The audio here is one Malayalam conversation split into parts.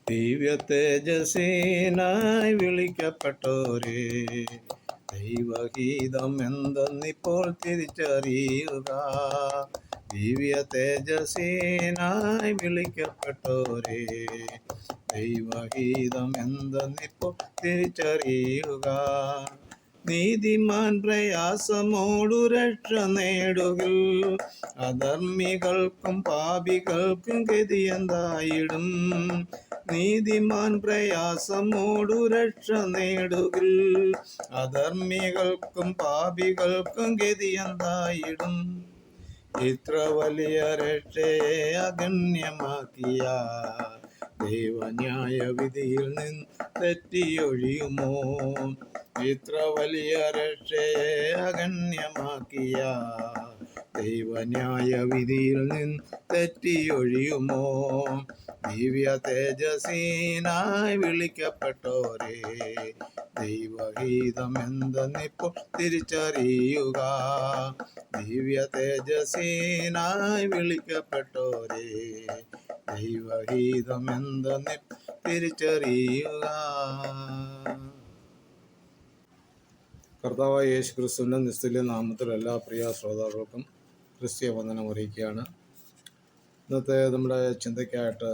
ദിവ്യ തേജസ്സീനായി വിളിക്കപ്പെട്ടോരേ, ദൈവഗീതം എന്തെന്നിപ്പോൾ തിരിച്ചറിയുക. ദിവ്യ തേജസ്സീനായി വിളിക്കപ്പെട്ടോരേ, ദൈവഗീതം എന്തെന്നിപ്പോൾ തിരിച്ചറിയുക. നീതിമാൻ പ്രയാസമോടു രക്ഷ നേടുകിൽ, അധർമ്മികൾക്കും പാപികൾക്കും ഗതിയെന്തായിടും. നീതിമാൻ പ്രയാസമോടു രക്ഷ നേടുകിൽ, അധർമ്മികൾക്കും പാപികൾക്കും ഗതിയെന്തായിടും. ഇത്ര വലിയ രക്ഷയെ അഗണ്യമാക്കിയ ദൈവന്യായ വിധിയിൽ നിന്ന് തെറ്റിയൊഴിയുമോ? ഇത്ര വലിയ രക്ഷയെ അഗണ്യമാക്കിയ ദൈവന്യായ വിധിയിൽ നിന്ന് തെറ്റിയൊഴിയുമോ? ദിവ്യ തേജസ്സീനായി വിളിക്കപ്പെട്ടോരേ, ദൈവഗീതം എന്തെന്നിപ്പോൾ തിരിച്ചറിയുക. ദിവ്യ തേജസ്സീനായി വിളിക്കപ്പെട്ടോരേ, ദൈവഗീതം എന്തെന്നിപ്പോൾ തിരിച്ചറിയുക. കർത്താവായ യേശു ക്രിസ്തുവിൻ്റെ നിസ്തുല്യ നാമത്തിൽ എല്ലാ പ്രിയ ശ്രോതാക്കൾക്കും ക്രിസ്തീയ വന്ദനം അറിയിക്കുകയാണ്. ഇന്നത്തെ നമ്മുടെ ചിന്തയ്ക്കായിട്ട്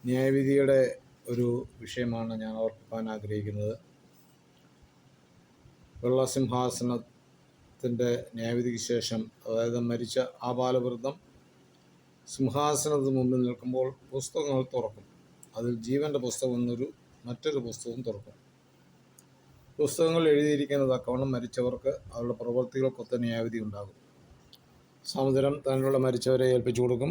ന്യായവിധിയുടെ ഒരു വിഷയമാണ് ഞാൻ ഓർക്കാൻ ആഗ്രഹിക്കുന്നത്. വെള്ളസിംഹാസനത്തിൻ്റെ ന്യായവിധിക്ക് ശേഷം, അതായത് മരിച്ച ആ ബാലവൃദ്ധം സിംഹാസനത്തിന് മുമ്പിൽ നിൽക്കുമ്പോൾ പുസ്തകങ്ങൾ തുറക്കും. അതിൽ ജീവൻ്റെ പുസ്തകം എന്നൊരു മറ്റൊരു പുസ്തകം തുറക്കും. പുസ്തകങ്ങൾ എഴുതിയിരിക്കുന്ന തക്കവണ്ണം മരിച്ചവർക്ക് അവരുടെ പ്രവൃത്തികൾക്കൊത്ത ന്യായവിധി ഉണ്ടാകും. സമുദ്രം തന്നിലുള്ള മരിച്ചവരെ ഏൽപ്പിച്ചു കൊടുക്കും.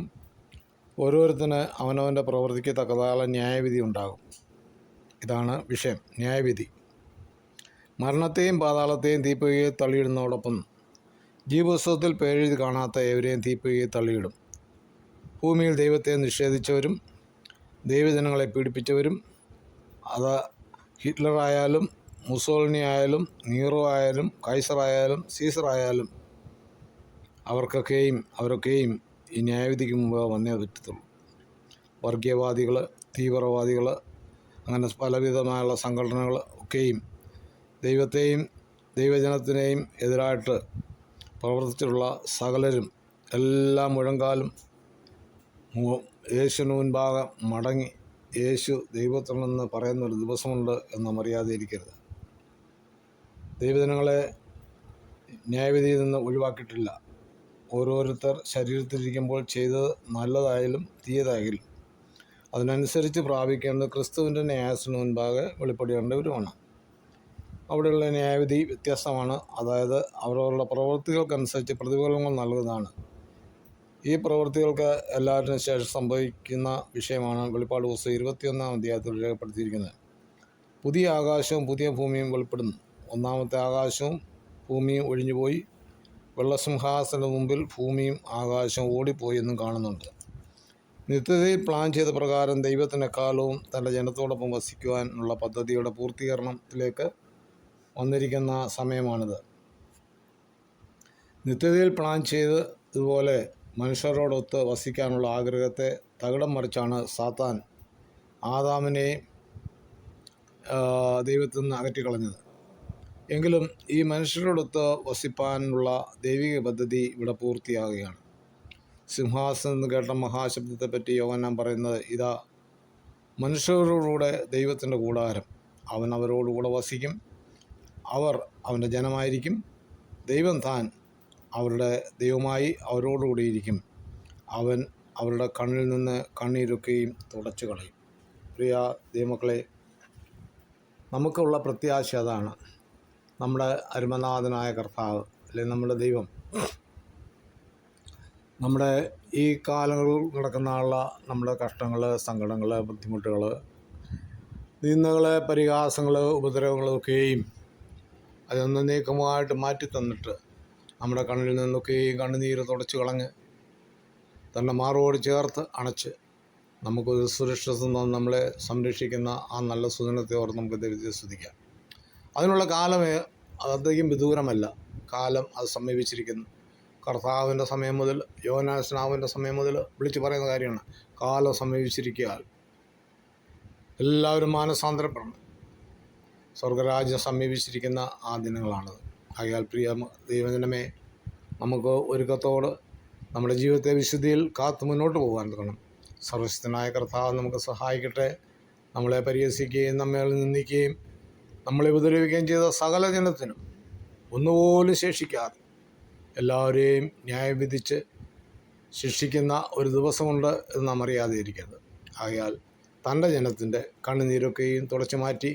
ഓരോരുത്തന് അവനവൻ്റെ പ്രവൃത്തിക്ക് തക്കതായ ന്യായവിധി ഉണ്ടാകും. ഇതാണ് വിഷയം, ന്യായവിധി. മരണത്തെയും പാതാളത്തെയും തീപ്പൊയ്കയെ തള്ളിയിടുന്നതോടൊപ്പം ജീവപുസ്തകത്തിൽ പേരെഴുതി കാണാത്ത ഏവരെയും തീപ്പൊയ്കയെ തള്ളിയിടും. ഭൂമിയിൽ ദൈവത്തെ നിഷേധിച്ചവരും ദൈവജനങ്ങളെ പീഡിപ്പിച്ചവരും, അത് ഹിറ്റ്ലറായാലും മുസോളിനി ആയാലും നീറോ ആയാലും കൈസറായാലും സീസറായാലും അവരൊക്കെയും ഈ ന്യായവിധിക്ക് മുമ്പ് വന്നേ പറ്റത്തുള്ളൂ. വർഗീയവാദികൾ, തീവ്രവാദികൾ, അങ്ങനെ പലവിധമായുള്ള സംഘടനകൾ ഒക്കെയും ദൈവത്തെയും ദൈവജനത്തിനെയും എതിരായിട്ട് പ്രവർത്തിച്ചിട്ടുള്ള സകലരും എല്ലാ മുഴങ്കാലും യേശുവിന് മുൻപാകെ മടങ്ങി യേശു ദൈവത്തിനെന്ന് പറയുന്നൊരു ദിവസമുണ്ട് എന്ന് നാം അറിയാതിരിക്കരുത്. ദൈവജനങ്ങളെ ന്യായവിധിയിൽ നിന്ന് ഒഴിവാക്കിയിട്ടില്ല. ഓരോരുത്തർ ശരീരത്തിലിരിക്കുമ്പോൾ ചെയ്തത് നല്ലതായാലും തീയതായാലും അതിനനുസരിച്ച് പ്രാപിക്കേണ്ടത് ക്രിസ്തുവിൻ്റെ ന്യായാസനത്തിന് മുൻപാകെ വെളിപ്പെടേണ്ടവരുമാണ്. അവിടെയുള്ള ന്യായവിധി വ്യത്യസ്തമാണ്. അതായത് അവരവരുടെ പ്രവൃത്തികൾക്കനുസരിച്ച് പ്രതിഫലങ്ങൾ നൽകുന്നതാണ്. ഈ പ്രവൃത്തികൾക്ക് എല്ലാറ്റിനും ശേഷം സംഭവിക്കുന്ന വിഷയമാണ് വെളിപ്പാട് പുസ്തകം 21-ാം അധ്യായത്തിൽ രേഖപ്പെടുത്തിയിരിക്കുന്നത്. പുതിയ ആകാശവും പുതിയ ഭൂമിയും വെളിപ്പെടുന്നു. ഒന്നാമത്തെ ആകാശവും ഭൂമിയും ഒഴിഞ്ഞുപോയി, വെള്ളസിംഹാസനത്തിന് മുമ്പിൽ ഭൂമിയും ആകാശവും ഓടിപ്പോയി എന്നും കാണുന്നുണ്ട്. നിത്യതയിൽ പ്ലാൻ ചെയ്ത പ്രകാരം ദൈവത്തിൻ്റെ കാലവും തൻ്റെ ജനത്തോടൊപ്പം വസിക്കുവാനുള്ള പദ്ധതിയുടെ പൂർത്തീകരണത്തിലേക്ക് വന്നിരിക്കുന്ന സമയമാണിത്. നിത്യതയിൽ പ്ലാൻ ചെയ്ത് ഇതുപോലെ മനുഷ്യരോടൊത്ത് വസിക്കാനുള്ള ആഗ്രഹത്തെ തകിടം മറിച്ചാണ് സാത്താൻ ആദാമിനെയും ദൈവത്തിൽ നിന്ന് അകറ്റിക്കളഞ്ഞത്. എങ്കിലും ഈ മനുഷ്യരോടൊത്ത് വസിപ്പാനുള്ള ദൈവിക പദ്ധതി ഇവിടെ പൂർത്തിയാകുകയാണ്. സിംഹാസനം എന്ന് കേട്ട മഹാശബ്ദത്തെപ്പറ്റി യോഹന്നാൻ പറയുന്നത് ഇതാ, മനുഷ്യരോടുകൂടെ ദൈവത്തിൻ്റെ കൂടാരം. അവൻ അവരോടുകൂടെ വസിക്കും, അവർ അവൻ്റെ ജനമായിരിക്കും. ദൈവം താൻ അവരുടെ ദൈവമായി അവരോടുകൂടിയിരിക്കും. അവൻ അവരുടെ കണ്ണിൽ നിന്ന് കണ്ണീരൊക്കെയും തുടച്ചു കളയും. പ്രിയ ദൈവമക്കളെ, നമുക്കുള്ള പ്രത്യാശ അതാണ്. നമ്മുടെ അരുമനാഥനായ കർത്താവ്, അല്ലെങ്കിൽ നമ്മുടെ ദൈവം, നമ്മുടെ ഈ കാലങ്ങളിൽ നടക്കുന്ന നമ്മുടെ കഷ്ടങ്ങൾ, സങ്കടങ്ങൾ, ബുദ്ധിമുട്ടുകൾ, നിന്ദകൾ, പരിഹാസങ്ങൾ, ഉപദ്രവങ്ങളൊക്കെയും അതൊന്ന് നീക്കമായിട്ട് മാറ്റി തന്നിട്ട് നമ്മുടെ കണ്ണിൽ നിന്നൊക്കെയും കണ്ണുനീര് തുടച്ചു കളഞ്ഞ് തൻ്റെ മാറോട് ചേർത്ത് അണച്ച് നമുക്കൊരു സുരക്ഷിതത്വം നമ്മളെ സംരക്ഷിക്കുന്ന ആ നല്ല സുദിനത്തെ ഓർത്ത് നമുക്ക് ദൈവത്തെ സ്തുതിക്കാം. അതിനുള്ള കാലമേ അധികം വിദൂരമല്ല. കാലം അത് സമീപിച്ചിരിക്കുന്നു. കർത്താവിൻ്റെ സമയം മുതൽ യോഹന്നാൻ സ്നാപകൻ്റെ സമയം മുതൽ വിളിച്ചു പറയുന്ന കാര്യമാണ്, കാലം സമീപിച്ചിരിക്കുക. എല്ലാവരും മാനസാന്തരപ്പെടണം. സ്വർഗരാജ്യം സമീപിച്ചിരിക്കുന്ന ആ ദിനങ്ങളാണത്. ആകയാൽ പ്രിയ ദൈവജനമേ, നമുക്ക് ഒരുക്കത്തോട് നമ്മുടെ ജീവിതത്തെ വിശുദ്ധിയിൽ കാത്തു മുന്നോട്ട് പോകാൻ തുടങ്ങണം. സർവശക്തനായ കർത്താവ് നമുക്ക് സഹായിക്കട്ടെ. നമ്മളെ പരിഹസിക്കുകയും നമ്മെ നിന്ദിക്കുകയും നമ്മളെ ഉപദ്രവിക്കുകയും ചെയ്ത സകല ജനത്തിനും ഒന്നുപോലും ശേഷിക്കാതെ എല്ലാവരെയും ന്യായം വിധിച്ച് ശിക്ഷിക്കുന്ന ഒരു ദിവസമുണ്ട് എന്ന് നാം അറിയാതെ ഇരിക്കരുത്. ആകയാൽ തൻ്റെ ജനത്തിൻ്റെ കണ്ണുനീരൊക്കെയും തുടച്ചു മാറ്റി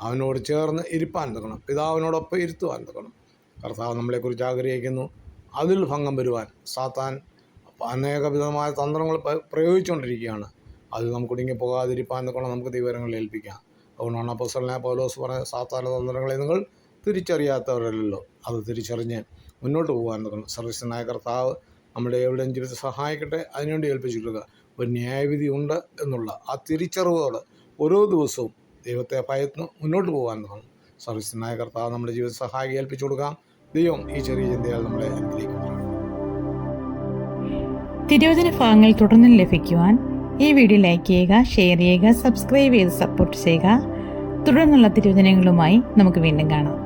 അവനോട് ചേർന്ന് ഇരിപ്പാൻ തുടങ്ങണം. പിതാവിനോടൊപ്പം ഇരുത്തുവാൻ തുടങ്ങണം. കർത്താവ് നമ്മളെക്കുറിച്ച് ആഗ്രഹിക്കുന്നു. അതിൽ ഭംഗം വരുവാൻ സാത്താൻ അനേകവിധമായ തന്ത്രങ്ങൾ പ്രയോഗിച്ചുകൊണ്ടിരിക്കുകയാണ്. അതിൽ നമുക്ക് ഒടുങ്ങി പോകാതിരിപ്പാൻ തുടങ്ങണം. നമുക്ക് ദൈവകരങ്ങളിൽ ഏൽപ്പിക്കാം. അതുകൊണ്ടാണ് അപ്പോസ്തലനായ പൗലോസ് പറഞ്ഞ സാത്താൻ്റെ തന്ത്രങ്ങളെ നിങ്ങൾ തിരിച്ചറിയാത്തവരല്ലോ. അത് തിരിച്ചറിഞ്ഞ് മുന്നോട്ട് പോകാൻ തുടങ്ങണം. സർവശക്തനായ കർത്താവ് നമ്മുടെ എവിടെയും ജീവിതത്തെ സഹായിക്കട്ടെ. അതിനുവേണ്ടി ഏൽപ്പിച്ചിട്ടുള്ള ഒരു ന്യായവിധി ഉണ്ട് എന്നുള്ള ആ തിരിച്ചറിവോട് ഓരോ ദിവസവും ദൈവത്തെ ഭയന്ന് മുന്നോട്ട് പോകാൻ തുടങ്ങണം. സർവശക്തനായ കർത്താവ് നമ്മുടെ ജീവിതത്തെ സഹായിക്ക് ഏൽപ്പിച്ചു കൊടുക്കാം. ദൈവം ഈ ചെറിയ ചിന്തയാൽ നമ്മളെ അനുഗ്രഹിക്കുന്നു. തിരുവചന ഭാഗങ്ങൾ തുടർന്ന് ലഭിക്കുവാൻ ഈ വീഡിയോ ലൈക്ക് ചെയ്യുക, ഷെയർ ചെയ്യുക, സബ്സ്ക്രൈബ് ചെയ്ത് സപ്പോർട്ട് ചെയ്യുക. തുടർന്നുള്ള തിരുവചനങ്ങളുമായി നമുക്ക് വീണ്ടും കാണാം.